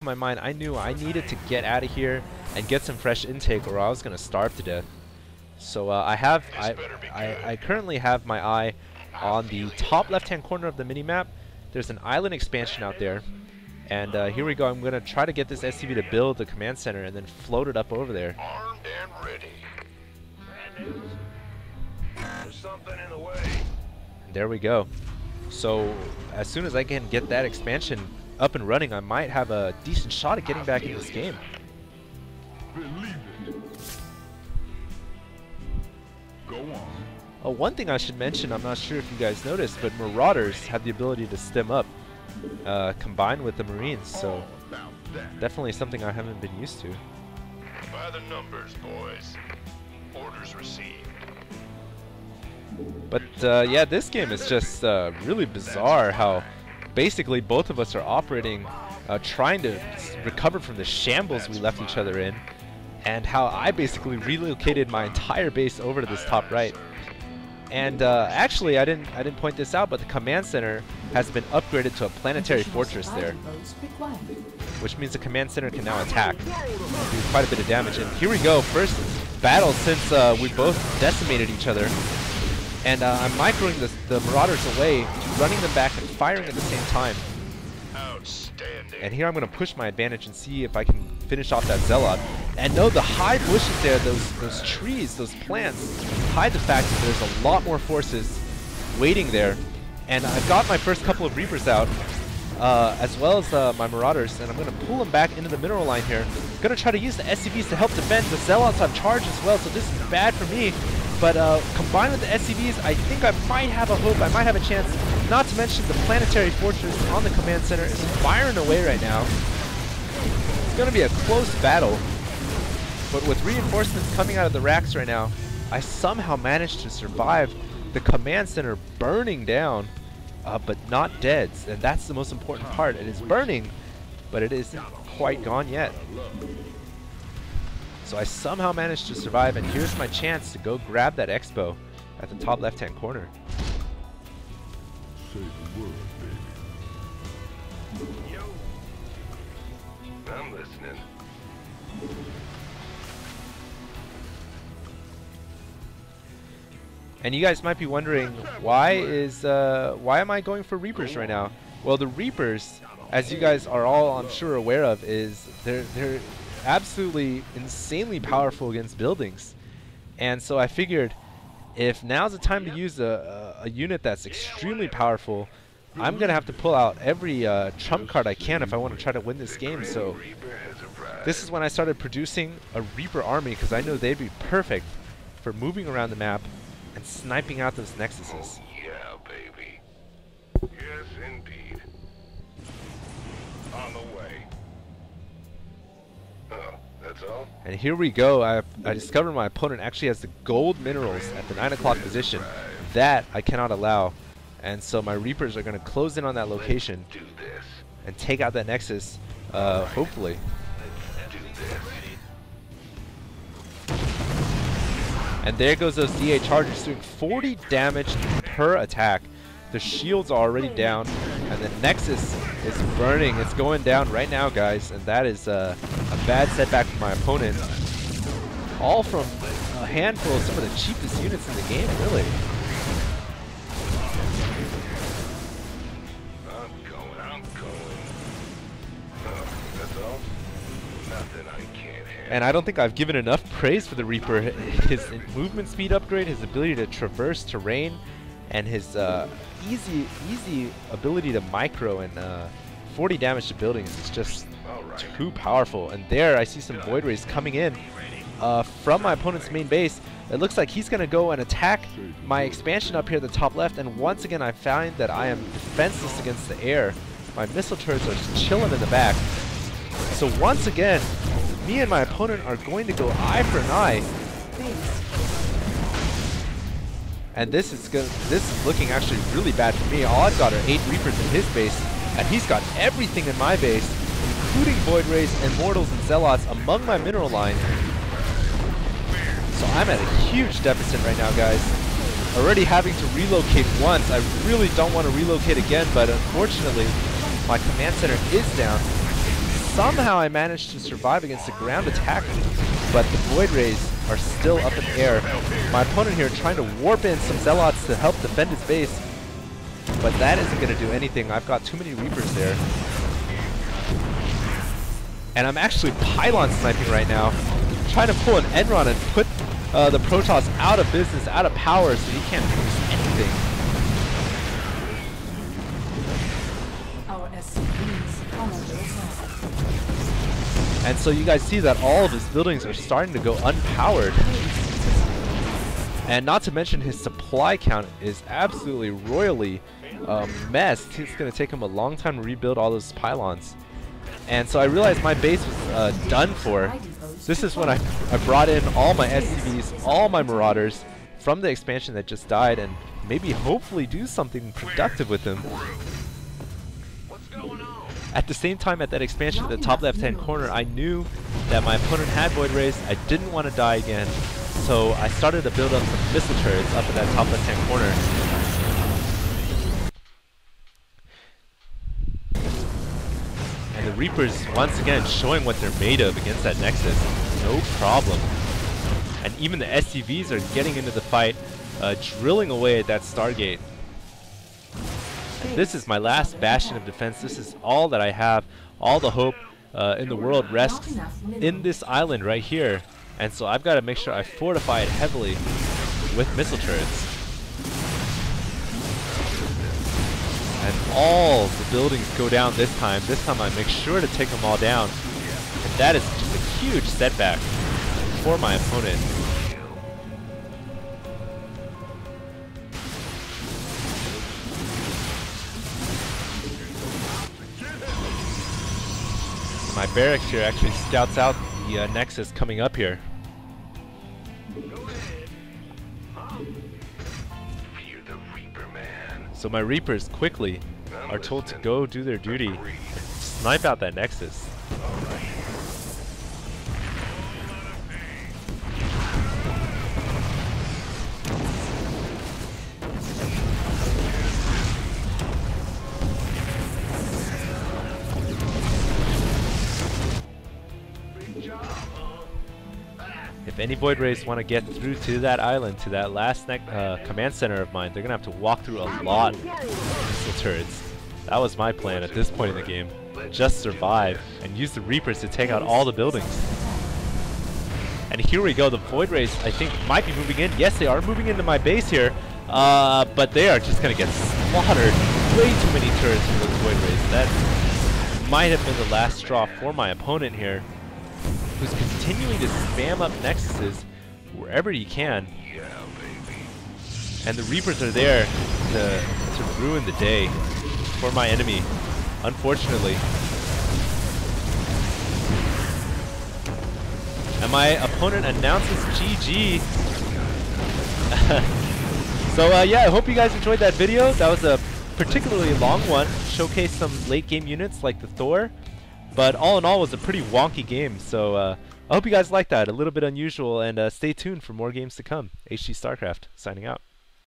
my mind, I knew I needed to get out of here and get some fresh intake, or I was gonna starve to death. So I currently have my eye on the top left-hand corner of the minimap. There's an island expansion out there, and here we go. I'm gonna try to get this SCV to build the command center and then float it up over there. Armed and ready. There's something in the way. There we go. So as soon as I can get that expansion up and running, I might have a decent shot at getting back in this game. Believe it. Go on. Oh, one thing I should mention, I'm not sure if you guys noticed, but Marauders have the ability to stem up, combined with the Marines, so definitely something I haven't been used to. By the numbers, boys. Orders received. But yeah, this game is just really bizarre how basically both of us are operating, trying to recover from the shambles we left each other in, and how I basically relocated my entire base over to this top right. And actually, I didn't point this out, but the command center has been upgraded to a planetary fortress there, which means the command center can now attack, do quite a bit of damage. And here we go, first battle since we both decimated each other. And I'm microing the Marauders away, running them back and firing at the same time. Outstanding. And here I'm going to push my advantage and see if I can finish off that Zealot. And no, the high bushes there, those trees, those plants, hide the fact that there's a lot more forces waiting there. And I've got my first couple of Reapers out, as well as my Marauders, and I'm going to pull them back into the mineral line here. I'm going to try to use the SCVs to help defend. The Zealots have charge as well, so this is bad for me. But combined with the SCVs, I think I might have a hope, I might have a chance. Not to mention the planetary fortress on the command center is firing away right now. It's going to be a close battle. But with reinforcements coming out of the racks right now, I somehow managed to survive the command center burning down, but not dead. And that's the most important part. It is burning, but it isn't quite gone yet. So I somehow managed to survive, and here's my chance to go grab that expo at the top left-hand corner. Say the word, baby. Yo. I'm listening. And you guys might be wondering, why am I going for Reapers right now? Well, the Reapers, as you guys are all, I'm sure, aware of, is they're absolutely insanely powerful against buildings. And so I figured, if now's the time to use a unit that's extremely powerful, I'm going to have to pull out every trump card I can if I want to try to win this game. So this is when I started producing a Reaper army, because I know they'd be perfect for moving around the map and sniping out those nexuses. Oh, yeah, baby. Yes, indeed. On the way. Oh, that's all? And here we go. I discovered my opponent actually has the gold minerals at the 9 o'clock position. That I cannot allow. And so my Reapers are going to close in on that location Do this. and take out that nexus, hopefully. Do this. And there goes those DA charges doing 40 damage per attack. The shields are already down, and the Nexus is burning. It's going down right now, guys, and that is a bad setback for my opponent. All from a handful of some of the cheapest units in the game, really. I'm going. Oh, that's all? Nothing I can't handle. And I don't think I've given enough praise for the Reaper. His movement speed upgrade, his ability to traverse terrain, and his easy ability to micro and 40 damage to buildings is just too powerful. And there I see some Void Rays coming in from my opponent's main base. It looks like he's going to go and attack my expansion up here at the top left, and once again I find that I am defenseless against the air. My missile turrets are just chilling in the back. So once again, me and my opponent are going to go eye for an eye. And this is looking actually really bad for me. All I've got are 8 Reapers in his base, and he's got everything in my base, including Void Rays, Immortals, and Zealots among my mineral line. So I'm at a huge deficit right now, guys. Already having to relocate once. I really don't want to relocate again, but unfortunately, my command center is down. somehow I managed to survive against the ground attack, but the Void Rays are still up in the air. My opponent here trying to warp in some Zealots to help defend his base, but that isn't going to do anything. I've got too many Reapers there. And I'm actually pylon sniping right now, trying to pull an end run and put the Protoss out of business, out of power, so he can't produce anything. And so you guys see that all of his buildings are starting to go unpowered. And not to mention his supply count is absolutely royally messed. It's going to take him a long time to rebuild all those pylons. And so I realized my base was done for. This is when I brought in all my SCVs, all my Marauders from the expansion that just died, and maybe hopefully do something productive with them. At the same time, at that expansion at the top left-hand corner, I knew that my opponent had Void Rays. I didn't want to die again, so I started to build up some missile turrets up at that top left-hand corner. And the Reapers, once again, showing what they're made of against that Nexus. No problem. And even the SCVs are getting into the fight, drilling away at that Stargate. And this is my last bastion of defense. This is all that I have. All the hope in the world rests in this island right here. And so I've got to make sure I fortify it heavily with missile turrets. And all the buildings go down this time. This time I make sure to take them all down. And that is just a huge setback for my opponent. My barracks here actually scouts out the Nexus coming up here. So my Reapers quickly are told to go do their duty, snipe out that Nexus. If any Void Rays want to get through to that island, to that last command center of mine, they're going to have to walk through a lot of missile turrets. That was my plan at this point in the game. Just survive and use the Reapers to take out all the buildings. And here we go, the Void Rays I think might be moving in. Yes, they are moving into my base here, but they are just going to get slaughtered. Way too many turrets for those Void Rays. That might have been the last straw for my opponent here, who's continuing to spam up Nexuses wherever he can. And the Reapers are there to ruin the day for my enemy, unfortunately. And my opponent announces GG. So yeah, I hope you guys enjoyed that video. That was a particularly long one. Showcased some late game units like the Thor. But all in all, it was a pretty wonky game. So I hope you guys liked that. A little bit unusual. And stay tuned for more games to come. HG Starcraft, signing out.